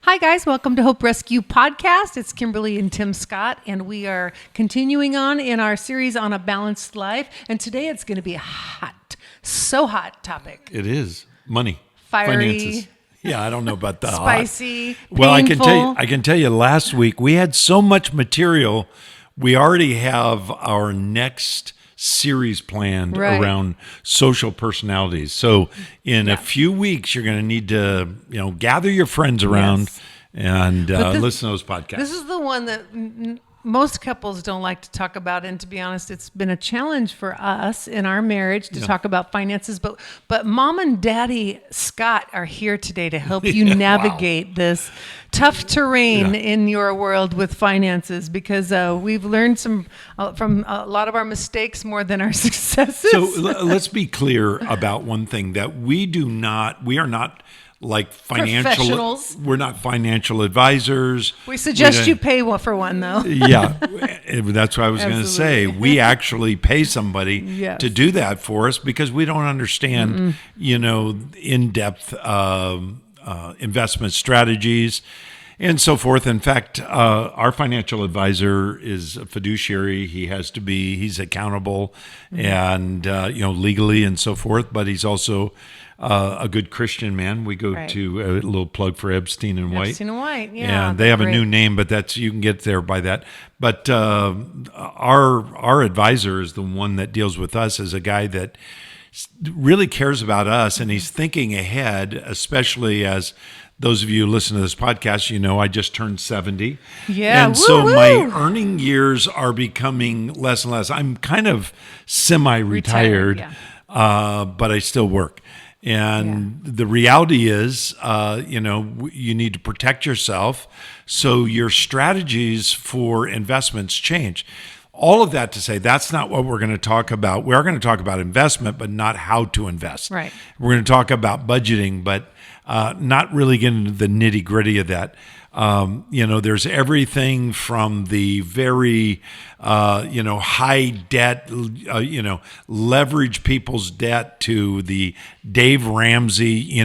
Hi, guys. Welcome to Hope Rescue Podcast. It's Kimberly and Tim Scott, and we are continuing on in our series on a balanced life. And today it's going to be a so hot topic. It is. Money. Fiery. Finances. Yeah, I don't know about the spicy, hot. Well, painful. I can tell you last week we had so much material. We already have our next series planned around social personalities. So in a few weeks, you're going to need to, gather your friends around and listen to those podcasts. This is the one that most couples don't like to talk about. And to be honest, it's been a challenge for us in our marriage to talk about finances. But Mom and Daddy Scott are here today to help you navigate this tough terrain in your world with finances, because we've learned from a lot of our mistakes more than our successes. So let's be clear about one thing, that we are not like financial, we're not financial advisors. We suggest you pay for one, though. Yeah, that's what I was going to say. We actually pay somebody to do that for us because we don't understand, in-depth investment strategies and so forth. In fact, our financial advisor is a fiduciary. He has to be. He's accountable, and legally and so forth. But he's also a good Christian man. We go to a little plug for Epstein and White. Epstein and White, yeah. And they have a new name, but you can get there by that. But our advisor is the one that deals with us, as a guy that really cares about us, and he's thinking ahead, especially as those of you who listen to this podcast, I just turned 70. Yeah. And so my earning years are becoming less and less. I'm kind of semi-retired, but I still work. And the reality is, you need to protect yourself. So your strategies for investments change. All of that to say, that's not what we're going to talk about. We are going to talk about investment, but not how to invest. Right. We're going to talk about budgeting, but not really get into the nitty gritty of that. There's everything from the very, high debt, leverage people's debt, to the Dave Ramsey,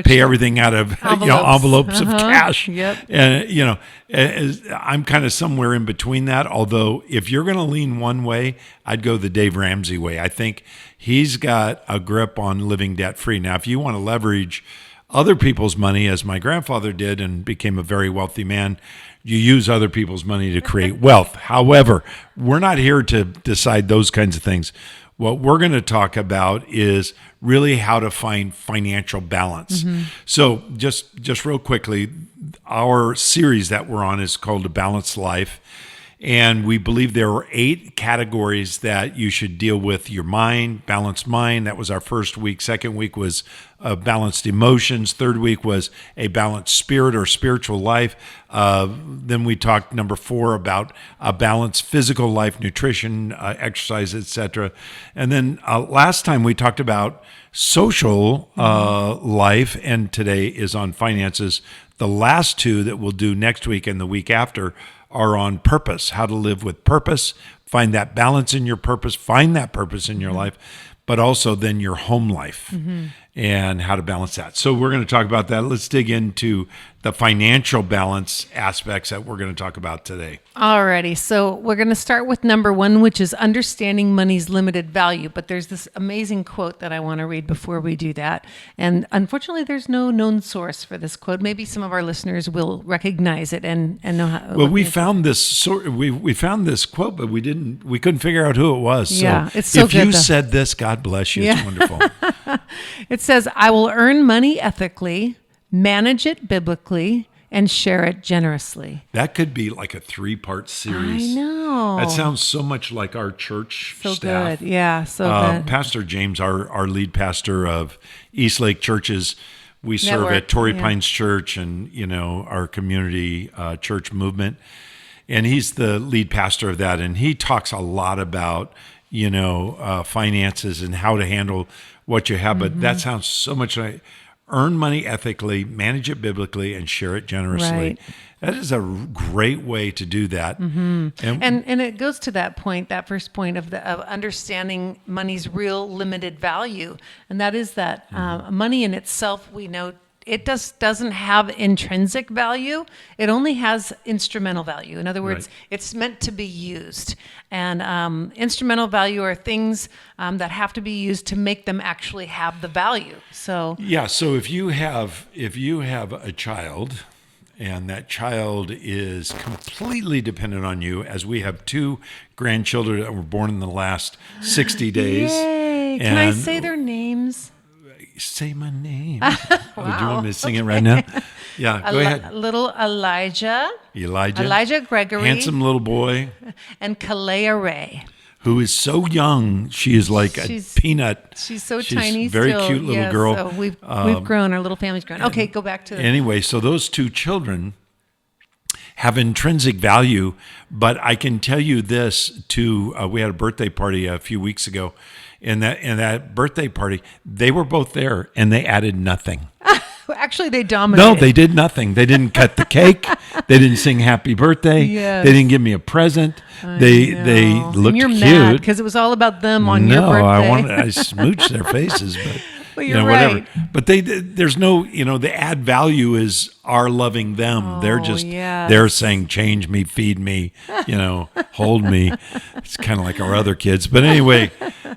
pay everything out of envelopes of cash. Yep. And, I'm kind of somewhere in between that. Although if you're going to lean one way, I'd go the Dave Ramsey way. I think he's got a grip on living debt free. Now, if you want to leverage other people's money, as my grandfather did and became a very wealthy man, you use other people's money to create wealth. However, we're not here to decide those kinds of things. What we're going to talk about is really how to find financial balance. So just real quickly, our series that we're on is called A Balanced Life. And we believe there are 8 categories that you should deal with. Your mind, balanced mind. That was our first week. Second week was balanced emotions. Third week was a balanced spirit or spiritual life. Then we talked, number 4, about a balanced physical life, nutrition, exercise, etc. And then last time we talked about social life, and today is on finances. The last 2 that we'll do next week and the week after are on purpose, how to live with purpose, find that balance in your purpose, find that purpose in your life, but also then your home life and how to balance that. So we're going to talk about that. Let's dig into the financial balance aspects that we're going to talk about today. Alrighty, so we're going to start with number 1, which is understanding money's limited value. But there's this amazing quote that I want to read before we do that. And unfortunately, there's no known source for this quote. Maybe some of our listeners will recognize it and know how. Well, we found this we found this quote, but we couldn't figure out who it was. Yeah, it's so if good, you though. said this, God bless you. It's wonderful. It says, "I will earn money ethically, manage it biblically, and share it generously." That could be like a 3-part series. I know. That sounds so much like our church so staff. Good. Yeah, so good. Pastor James, our lead pastor of Eastlake Churches, we serve at Torrey Pines Church and, our community church movement. And he's the lead pastor of that. And he talks a lot about, finances and how to handle what you have. But that sounds so much like earn money ethically, manage it biblically, and share it generously. Right. That is a great way to do that. And it goes to that point, that first point of understanding money's real limited value. And that is that money in itself, we know, doesn't have intrinsic value. It only has instrumental value. In other words, Right. it's meant to be used. And instrumental value are things that have to be used to make them actually have the value. So Yeah. So if you have a child, and that child is completely dependent on you, as we have two grandchildren that were born in the last 60 days. yay! Can I and say their names? say my name? Oh, do you want me to sing it right now? Yeah, go ahead. Little Elijah Gregory, handsome little boy, and Kalea Ray. who is so young. She is like She's- a peanut. She's so tiny. Very still. cute little Yes, girl. So we've grown. Our little family's grown. Okay, go back to Anyway, so those two children have intrinsic value, but I can tell you this too. We had a birthday party a few weeks ago. In that birthday party, they were both there, and they added nothing. Actually, they dominated. No, they did nothing. They didn't cut the cake. They didn't sing happy birthday. Yes. They didn't give me a present. They No. looked and you're cute. mad because it was all about them on your birthday. I smooched their faces, but Well, you you're know, whatever. right. But there's no, the add value is our loving them. They're just yes. they're saying, change me, feed me, hold me. It's kind of like our other kids. But anyway,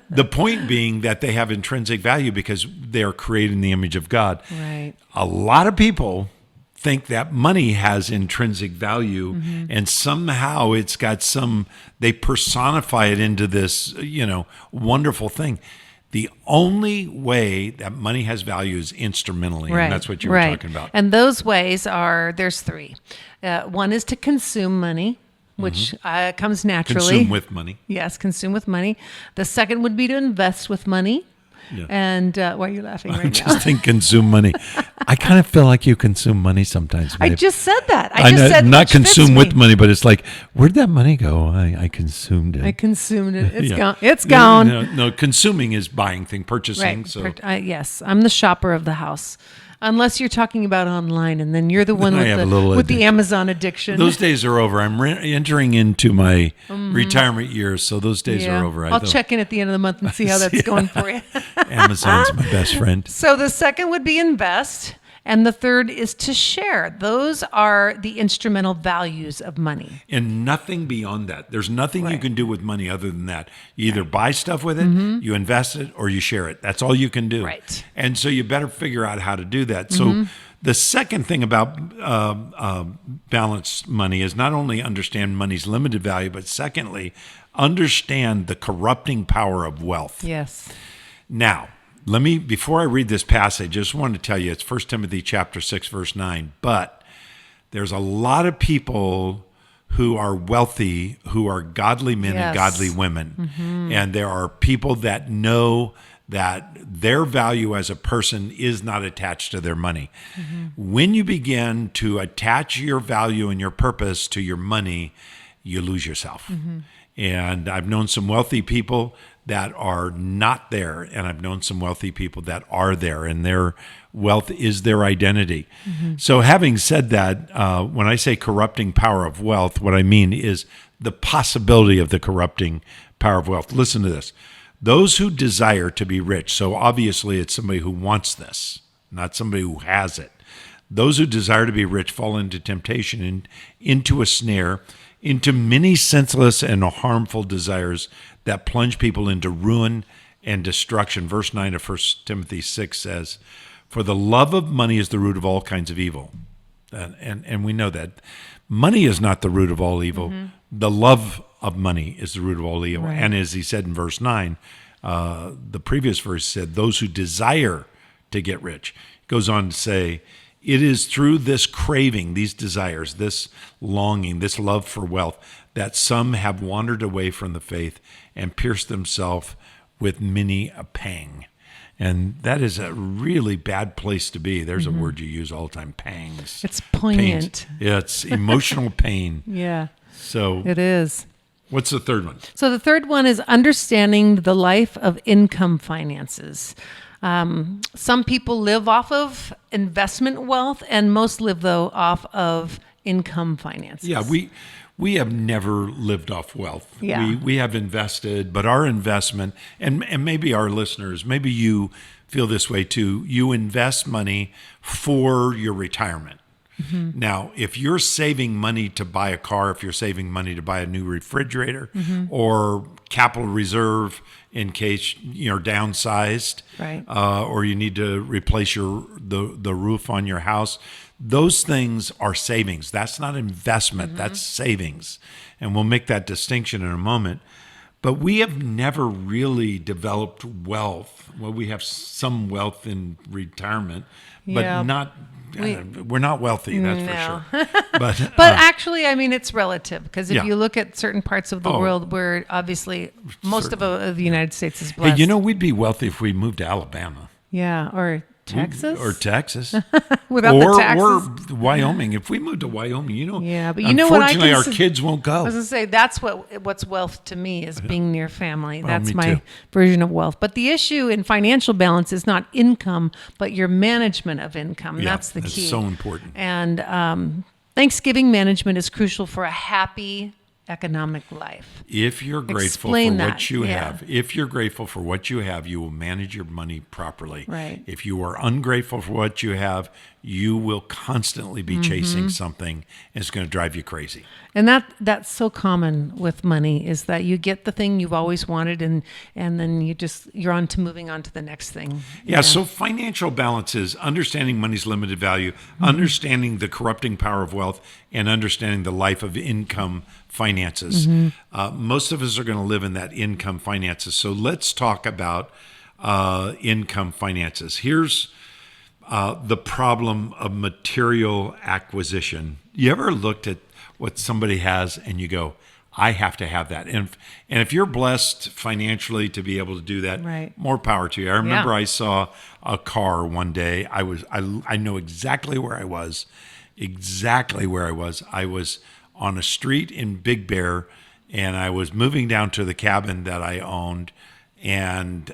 the point being that they have intrinsic value because they are created in the image of God. Right. A lot of people think that money has intrinsic value, and somehow it's got they personify it into this, wonderful thing. The only way that money has value is instrumentally, and that's what you were talking about. And those ways there's three. One is to consume money, which comes naturally. Consume with money. Yes, consume with money. The second would be to invest with money. Yeah. And why are you laughing I right now? just think consume money. I kind of feel like you consume money sometimes. I babe. just said that. I just know, said not which fits consume with me. money, but it's like, where'd that money go? I consumed it. I consumed it. It's Yeah. gone. It's gone. No, consuming is buying thing, purchasing. Right. So Yes, I'm the shopper of the house. Unless you're talking about online, and then you're the one I have a with little the addiction. Amazon addiction. those days are over. I'm entering into my retirement years, so those days Yeah. are over. I'll check in at the end of the month and see how that's going for you. Amazon's my best friend. So the second would be invest, and the third is to share. Those are the instrumental values of money. And nothing beyond that. There's nothing you Right. can do with money other than that. You either buy stuff with it, you invest it, or you share it. That's all you can do. Right. And so you better figure out how to do that. So the second thing about balanced money is not only understand money's limited value, but secondly, understand the corrupting power of wealth. Yes. Now, before I read this passage, I just want to tell you, it's 1 Timothy chapter 6, verse 9, but there's a lot of people who are wealthy, who are godly men and Yes. godly women. And there are people that know that their value as a person is not attached to their money. When you begin to attach your value and your purpose to your money, you lose yourself. And I've known some wealthy people that are not there, and I've known some wealthy people that are there, and their wealth is their identity. So having said that, when I say corrupting power of wealth, what I mean is the possibility of the corrupting power of wealth. Listen to this. Those who desire to be rich, so obviously it's somebody who wants this, not somebody who has it. Those who desire to be rich fall into temptation and into a snare, into many senseless and harmful desires that plunge people into ruin and destruction. Verse 9 of 1 Timothy 6 says, "For the love of money is the root of all kinds of evil." And we know that. Money is not the root of all evil. The love of money is the root of all evil. Right. And as he said in verse 9, the previous verse said, those who desire to get rich. It goes on to say, it is through this craving, these desires, this longing, this love for wealth, that some have wandered away from the faith and pierced themselves with many a pang. And that is a really bad place to be. There's a word you use all the time, pangs. It's poignant. Pains. Yeah, it's emotional pain. Yeah, So it is. what's the third one? So the third one is understanding the life of income finances. Some people live off of investment wealth, and most live, though, off of income finances. Yeah, we have never lived off wealth. Yeah. We have invested, but our investment, and maybe our listeners, maybe you feel this way too. You invest money for your retirement. Now, if you're saving money to buy a car, if you're saving money to buy a new refrigerator or capital reserve in case you're downsized, Right. or you need to replace the roof on your house, those things are savings. That's not investment. That's savings. And we'll make that distinction in a moment. But we have never really developed wealth. Well, we have some wealth in retirement, but Yeah. we're not wealthy, that's for sure. But Actually, I mean, it's relative because if Yeah. you look at certain parts of the world where obviously most of the United States is hey, blessed. we'd be wealthy if we moved to Alabama. Yeah, or Texas. Or Texas. Without the taxes. Or Wyoming. If we moved to Wyoming, Yeah, but you know what I unfortunately, our consider- kids won't I was go. gonna say that's what's wealth to me is being near family. That's me my too. version of wealth. But the issue in financial balance is not income, but your management of income. Yeah, That's the that's key. so important. And Thanksgiving management is crucial for a happy economic life. If you're grateful Explain for that, what you yeah. have, if you're grateful for what you have, you will manage your money properly. Right. If you are ungrateful for what you have, you will constantly be chasing something, and it's going to drive you crazy. And that's so common with money is that you get the thing you've always wanted and then you're on to moving on to the next thing. Yeah, so financial balance is understanding money's limited value, understanding the corrupting power of wealth, and understanding the life of income finances. Most of us are going to live in that income finances. So let's talk about income finances. Here's the problem of material acquisition. You ever looked at what somebody has and you go, I have to have that. And if you're blessed financially to be able to do that, Right. more power to you. I remember Yeah. I saw a car one day. I know exactly where I was. I was on a street in Big Bear, and I was moving down to the cabin that I owned and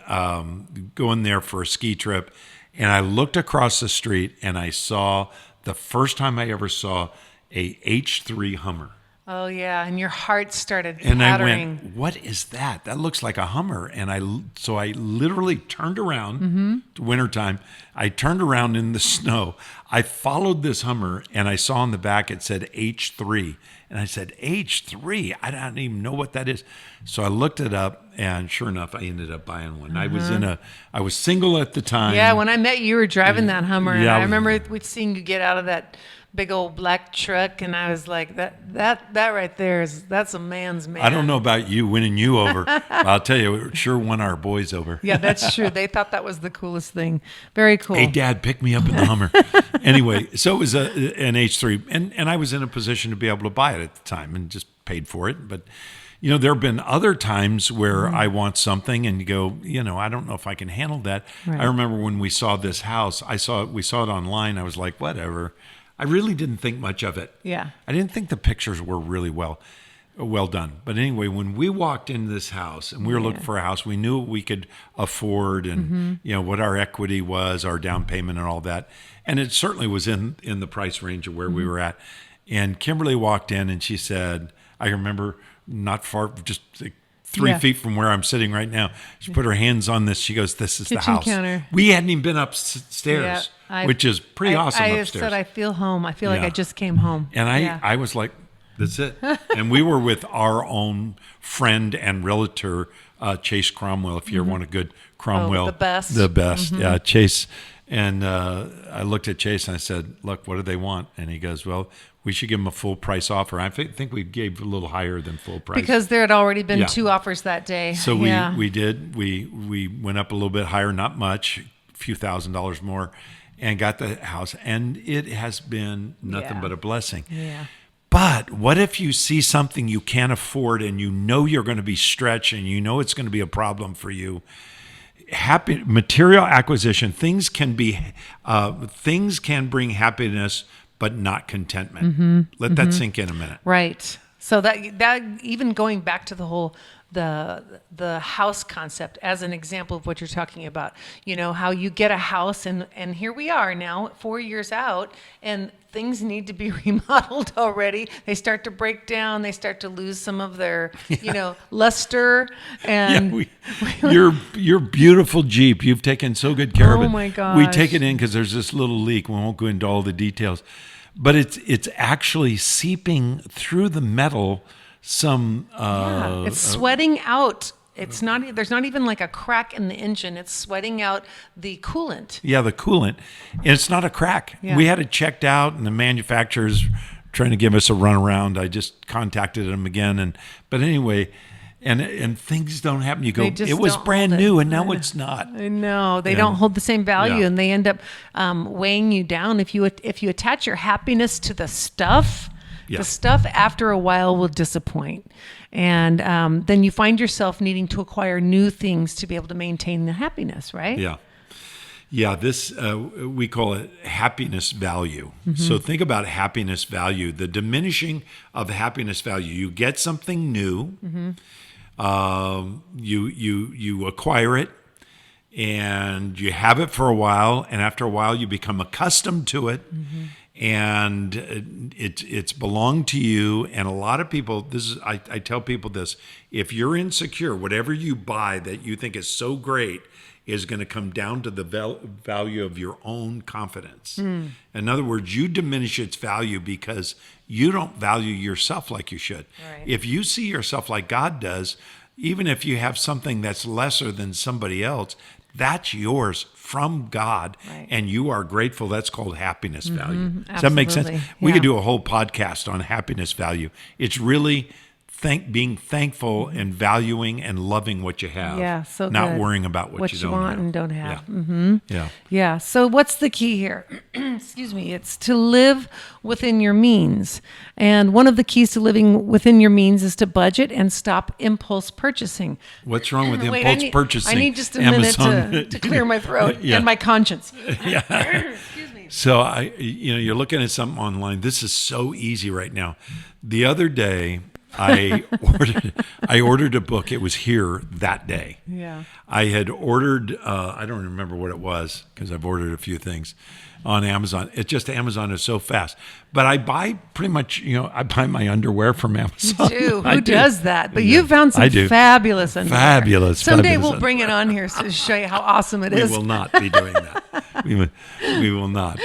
going there for a ski trip. And I looked across the street and I saw the first time I ever saw a H3 Hummer. Oh yeah, and your heart started And pattering. I went, what is that? That looks like a Hummer. And so I literally turned around, to wintertime. I turned around in the snow. I followed this Hummer and I saw on the back it said H3. And I said, H3? I don't even know what that is. So I looked it up, and sure enough, I ended up buying one. I was single at the time. Yeah, when I met you, you were driving that Hummer, and Yeah. I remember we'd seen you get out of that big old black truck, and I was like, that right there that's a man's man. I don't know about you winning you over. But I'll tell you, it sure won our boys over. Yeah, that's true. They thought that was the coolest thing. Very cool. Hey, Dad, pick me up in the Hummer. Anyway, so it was an H3, and I was in a position to be able to buy it at the time and just paid for it. But, there have been other times where I want something and you go, I don't know if I can handle that. Right. I remember when we saw this house, we saw it online. I was like, whatever. I really didn't think much of it. Yeah. I didn't think the pictures were really well done. But anyway, when we walked into this house and we were looking for a house, we knew what we could afford and what our equity was, our down payment and all that. And it certainly was in the price range of where we were at. And Kimberly walked in and she said, I remember not far, just like 3 feet from where I'm sitting right now. She put her hands on this. She goes, this is the Kitchen house. Counter. We hadn't even been upstairs, which is pretty awesome I upstairs. said, I feel home. I feel like Yeah. I just came home. And I was like, that's it. And we were with our own friend and realtor, Chase Cromwell, if you ever want a good Cromwell. Oh, the best. The best. Yeah, Chase. And I looked at Chase and I said, look, what do they want? And he goes, well, we should give them a full price offer. I think we gave a little higher than full price. Because there had already been Yeah. 2 offers that day. So Yeah. we did. We went up a little bit higher, not much, a few $1,000s more, and got the house. And it has been nothing Yeah. but a blessing. Yeah. But what if you see something you can't afford and you're going to be stretched and it's going to be a problem for you? Material acquisition, things can bring happiness, but not contentment. Let that sink in a minute. Right. So that even going back to the whole the house concept as an example of what you're talking about. You know, how you get a house and here we are now 4 years out and things need to be remodeled already. They start to break down. They start to lose some of their, luster. And your beautiful Jeep, you've taken so good care of it. Oh my gosh. We take it in because there's this little leak. We won't go into all the details, but it's actually seeping through the metal. It's sweating out. It's not. There's not even like a crack in the engine. It's sweating out the coolant. Yeah, the coolant, and it's not a crack. Yeah. We had it checked out, and the manufacturer's trying to give us a runaround. I just contacted them again, but anyway, and things don't happen. You go, it was brand new, and now it's not. I know they don't hold the same value, and they end up weighing you down. If you attach your happiness to the stuff. Yeah. The stuff after a while will disappoint. And then you find yourself needing to acquire new things to be able to maintain the happiness, right? Yeah. Yeah, this, we call it happiness value. Mm-hmm. So think about happiness value, the diminishing of happiness value. You get something new, you acquire it, and you have it for a while, and after a while you become accustomed to it. Mm-hmm. And it's belonged to you. And a lot of people, I tell people this, if you're insecure, whatever you buy that you think is so great is going to come down to the value of your own confidence. Mm. In other words, you diminish its value because you don't value yourself like you should. Right. If you see yourself like God does, even if you have something that's lesser than somebody else, that's yours from God, right. And you are grateful. That's called happiness value. Does that make sense? We could do a whole podcast on happiness value. It's really being thankful and valuing and loving what you have. Yeah, so not good. worrying about what you don't want have. And don't have. Yeah. Mm-hmm. Yeah. Yeah. So what's the key here? Excuse me. It's to live within your means. And one of the keys to living within your means is to budget and stop impulse purchasing. What's wrong with impulse purchasing? I need just a minute to clear my throat and my conscience. Yeah. Excuse me. So you're looking at something online. This is so easy right now. The other day, I ordered a book. It was here that day. Yeah. I had ordered, I don't remember what it was because I've ordered a few things on Amazon. It's just Amazon is so fast. But I buy pretty much, I buy my underwear from Amazon. You do. Who does that? But you found some fabulous underwear. Fabulous. Someday we'll bring it on here to show you how awesome it is. We will not be doing that. We will not.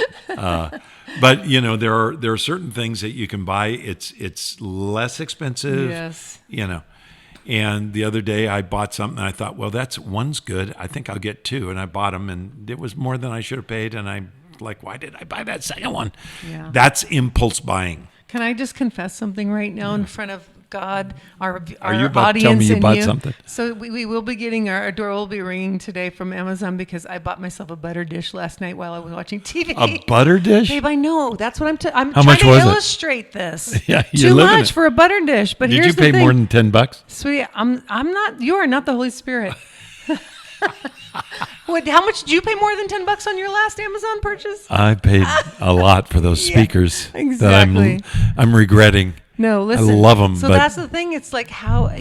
But there are certain things that you can buy. It's less expensive. Yes. And the other day I bought something and I thought, well, one's good. I think I'll get two, and I bought them, and it was more than I should have paid. And I'm like, why did I buy that second one? Yeah. That's impulse buying. Can I just confess something right now in front of God, our Are you about audience, to tell me you and bought you? Something? So we will be getting our door will be ringing today from Amazon because I bought myself a butter dish last night while I was watching TV. A butter dish? Babe, I know. That's what I'm How trying much to was illustrate this. Yeah, Too much for a butter dish. But Did here's you pay the thing. more than $10? Sweetie, I'm not. You are not the Holy Spirit. What? How much did you pay more than $10 on your last Amazon purchase? I paid a lot for those speakers exactly. that I'm regretting. No, listen. I love them. So that's the thing. It's like how,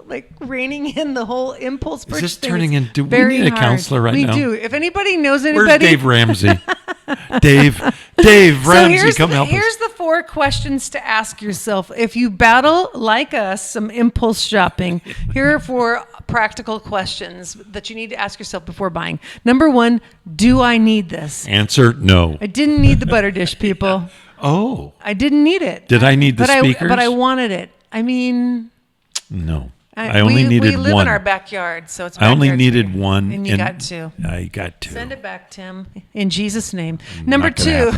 like reining in the whole impulse purchase. Is this turning into, we very need a hard. counselor right now? We do. If anybody knows anybody. Where's Dave Ramsey? Dave Ramsey, come help us. Here's the 4 questions to ask yourself. If you battle, like us, some impulse shopping, here are 4 practical questions that you need to ask yourself before buying. Number 1, do I need this? Answer, no. I didn't need the butter dish, people. Oh. I didn't need it. Did I need the speakers? But I wanted it. I mean... No. I only needed one. We live in our backyard, so it's I only needed one. And you got 2. I got 2. Send it back, Tim, in Jesus' name. Number 2,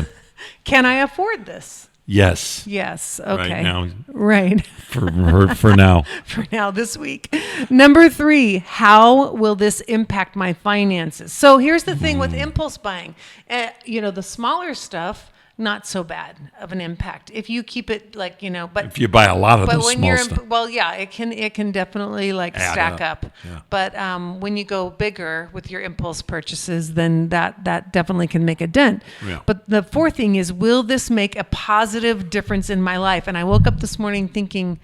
can I afford this? Yes. Yes. Okay. Right now. Right. For now. For now, this week. Number 3, how will this impact my finances? So here's the thing with impulse buying. The smaller stuff, not so bad of an impact if you keep it but if you buy a lot of those small stuff. it can definitely stack up. Yeah. But when you go bigger with your impulse purchases, then that definitely can make a dent. Yeah. But the 4th thing is, will this make a positive difference in my life? And I woke up this morning thinking,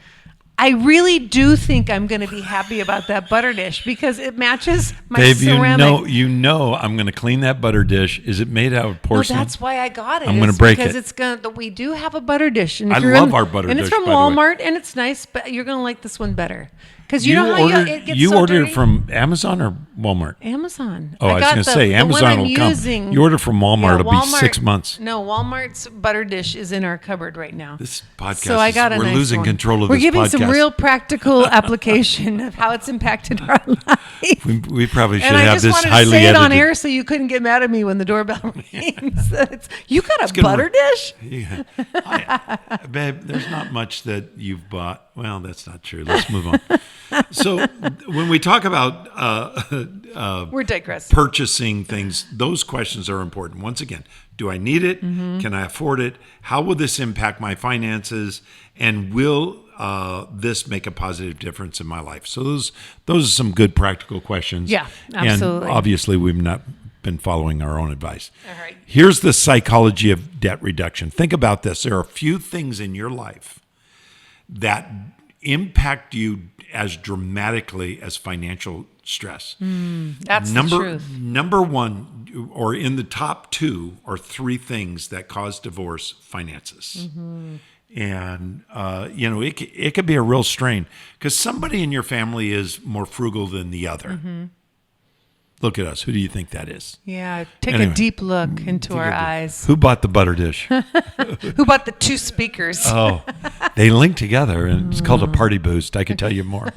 I really do think I'm going to be happy about that butter dish because it matches my Babe, ceramic. you know I'm going to clean that butter dish. Is it made out of No, porcelain? that's why I got it. I'm gonna It's break because it. it's gonna. We do have a butter dish, and I if you're love our butter and dish, it's from by the way. Walmart, and it's nice, but you're gonna like this one better because you know how it gets you so ordered dirty? it from Amazon or Walmart? Amazon. Oh, I was got going to say the Amazon one I'm will come. using. You order from Walmart, Yeah, it'll be 6 months. No, Walmart's butter dish is in our cupboard right now. This podcast, So I got a we're nice losing one. control of We're this giving podcast. some real practical application of how it's impacted our life. We probably should And I have just this wanted to highly say it edited. on air so you couldn't get mad at me when the doorbell rings. You got a butter dish? Yeah. Babe, there's not much that you've bought. Well, that's not true. Let's move on. So when we talk about We're digressing. purchasing things, those questions are important. Once again, do I need it? Mm-hmm. Can I afford it? How will this impact my finances? And will this make a positive difference in my life? So those are some good practical questions. Yeah, absolutely. And obviously, we've not been following our own advice. All right. Here's the psychology of debt reduction. Think about this. There are a few things in your life that impact you as dramatically as financial stress. That's the truth. Number one, or in the top two or three things that cause divorce: finances. Mm-hmm. And, it could be a real strain because somebody in your family is more frugal than the other. Mm-hmm. Look at us. Who do you think that is? Yeah, take Anyway, a deep look into our eyes. Who bought the butter dish? Who bought the two speakers? Oh, they link together, and it's called a party boost. I can tell you more.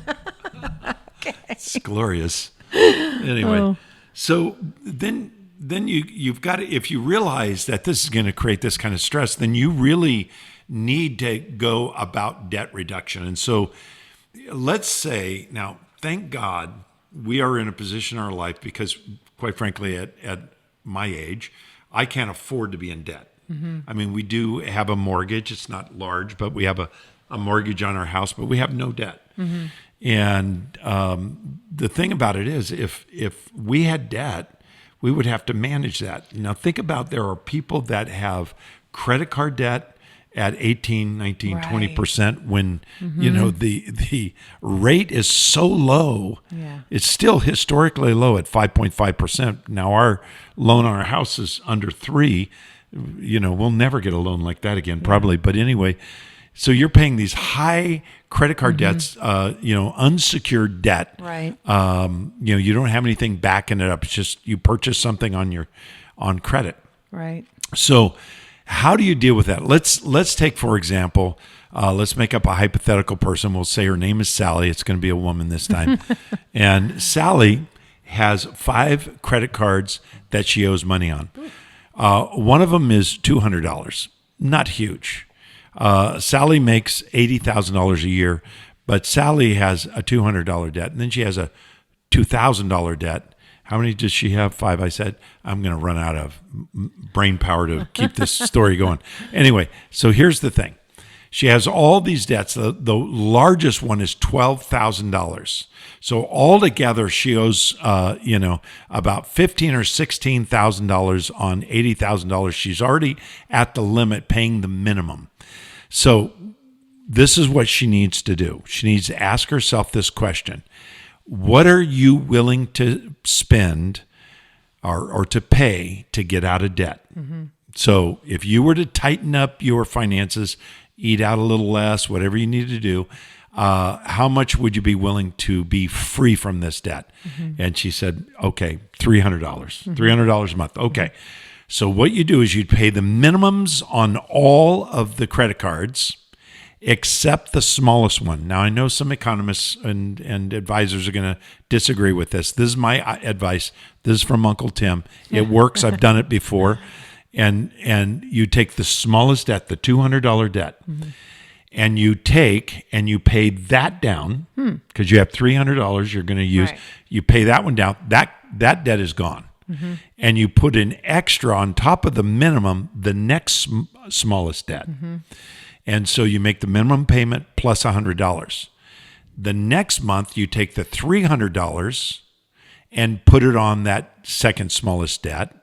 Okay. It's glorious. Anyway, Oh. so then you've got to, if you realize that this is going to create this kind of stress, then you really need to go about debt reduction. And so let's say now, thank God we are in a position in our life because, quite frankly, at my age, I can't afford to be in debt. I mean, we do have a mortgage. It's not large, but we have a mortgage on our house, but we have no debt. And the thing about it is, if we had debt, we would have to manage that. Now, think about there are people that have credit card debt at 18, 19, Right. 20% when, the rate is so low. Yeah. It's still historically low at 5.5%. Now, our loan on our house is under 3. We'll never get a loan like that again, probably. But anyway, so you're paying these high credit card debts, unsecured debt. Right. You don't have anything backing it up. It's just you purchase something on credit. Right. So how do you deal with that? Let's take, for example, let's make up a hypothetical person. We'll say her name is Sally. It's going to be a woman this time. And Sally has 5 credit cards that she owes money on. One of them is $200. Not huge. Sally makes $80,000 a year, but Sally has a $200 debt. And then she has a $2,000 debt. How many does she have? 5, I said. I'm going to run out of brain power to keep this story going. Anyway, so here's the thing. She has all these debts. The largest one is $12,000. So altogether, she owes, about $15,000 or $16,000 on $80,000. She's already at the limit, paying the minimum. So this is what she needs to do. She needs to ask herself this question: what are you willing to spend or to pay to get out of debt? So if you were to tighten up your finances, eat out a little less, whatever you need to do, how much would you be willing to be free from this debt? And she said, okay, $300, $300 a month. Okay. So what you do is you'd pay the minimums on all of the credit cards except the smallest one. Now, I know some economists and advisors are going to disagree with this. This is my advice. This is from Uncle Tim. It works. I've done it before. And you take the smallest debt, the $200 debt, and you pay that down because you have $300 you're going to use. Right. You pay that one down. That debt is gone. And you put an extra on top of the minimum, the next smallest debt. And so you make the minimum payment plus $100. The next month, you take the $300 and put it on that second smallest debt.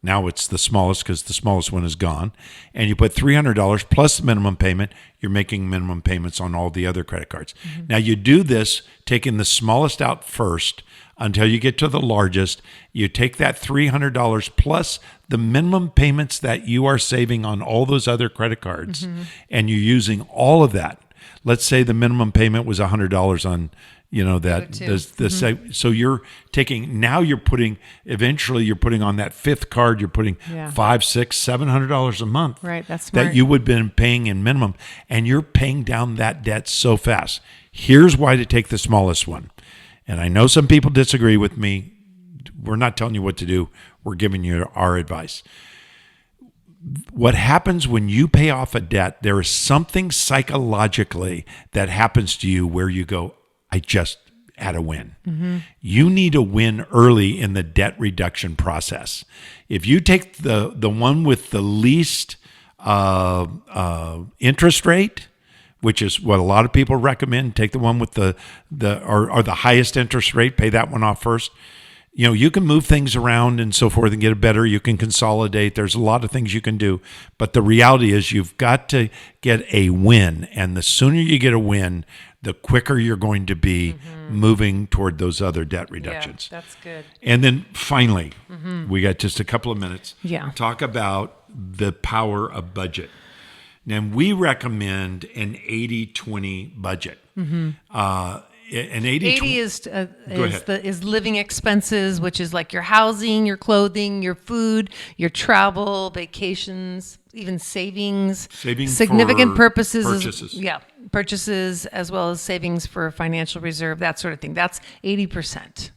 Now it's the smallest because the smallest one is gone. And you put $300 plus the minimum payment. You're making minimum payments on all the other credit cards. Now you do this taking the smallest out first until you get to the largest. You take that $300 plus the minimum payments that you are saving on all those other credit cards, and you're using all of that. Let's say the minimum payment was $100 on so you're taking, now you're putting, eventually you're putting on that fifth card, you're putting $500, $600, $700 a month. Right, that's smart. That you would have been paying in minimum, and you're paying down that debt so fast. Here's why to take the smallest one. And I know some people disagree with me. We're not telling you what to do. We're giving you our advice. What happens when you pay off a debt, there is something psychologically that happens to you where you go, I just had a win. You need a win early in the debt reduction process. If you take the one with the least interest rate, which is what a lot of people recommend, take the one with the highest interest rate, pay that one off first. You can move things around and so forth and get it better. You can consolidate. There's a lot of things you can do. But the reality is you've got to get a win. And the sooner you get a win, the quicker you're going to be moving toward those other debt reductions. Yeah, that's good. And then finally, we got just a couple of minutes. Yeah. Talk about the power of budget. Now, we recommend an 80-20 budget. An 80 is living expenses, which is like your housing, your clothing, your food, your travel, vacations, even savings significant for purchases, as well as savings for financial reserve, that sort of thing. That's 80%.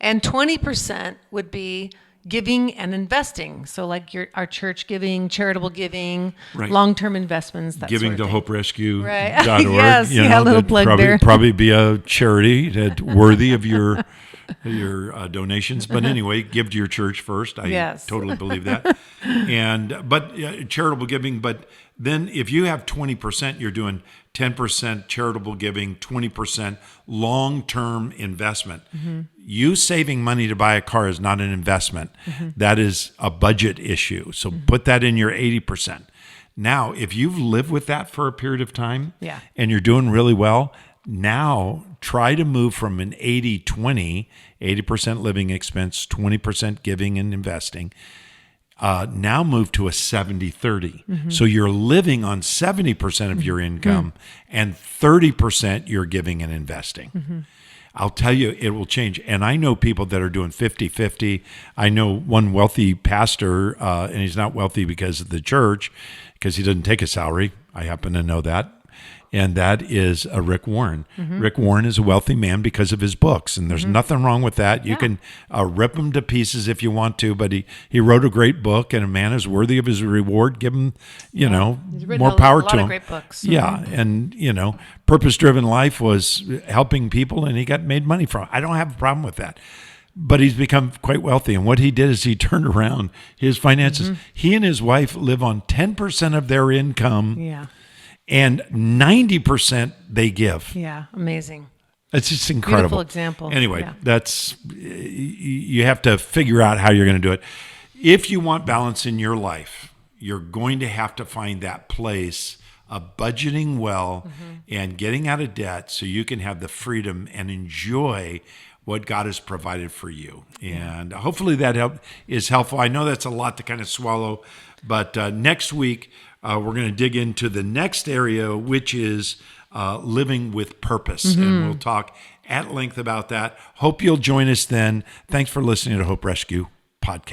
And 20% would be giving and investing. So like our church giving, charitable giving, long-term investments, that giving sort of to thing. hoperescue.org. Yes, little plug there. Probably be a charity that worthy of your donations. But anyway, give to your church first. I totally believe that. But charitable giving. But then if you have 20%, you're doing 10% charitable giving, 20% long-term investment. You saving money to buy a car is not an investment. That is a budget issue. So put that in your 80%. Now, if you've lived with that for a period of time and you're doing really well, now try to move from an 80-20, 80% living expense, 20% giving and investing. Now move to a 70-30. So you're living on 70% of your income and 30% you're giving and investing. I'll tell you, it will change. And I know people that are doing 50-50. I know one wealthy pastor, and he's not wealthy because of the church, because he doesn't take a salary. I happen to know that. And that is Rick Warren. Rick Warren is a wealthy man because of his books, and there's nothing wrong with that. You can rip him to pieces if you want to, but he wrote a great book, and a man is worthy of his reward. Give him, more power to him. A lot of great books. Yeah, and Purpose-Driven Life was helping people, and he got made money from it. I don't have a problem with that. But he's become quite wealthy. And what he did is he turned around his finances. He and his wife live on 10% of their income. Yeah. And 90% they give. Yeah, amazing. It's just incredible. Beautiful example. Anyway, you have to figure out how you're going to do it. If you want balance in your life, you're going to have to find that place of budgeting well and getting out of debt so you can have the freedom and enjoy what God has provided for you. And hopefully that is helpful. I know that's a lot to kind of swallow, but next week, we're going to dig into the next area, which is living with purpose. And we'll talk at length about that. Hope you'll join us then. Thanks for listening to Hope Rescue Podcast.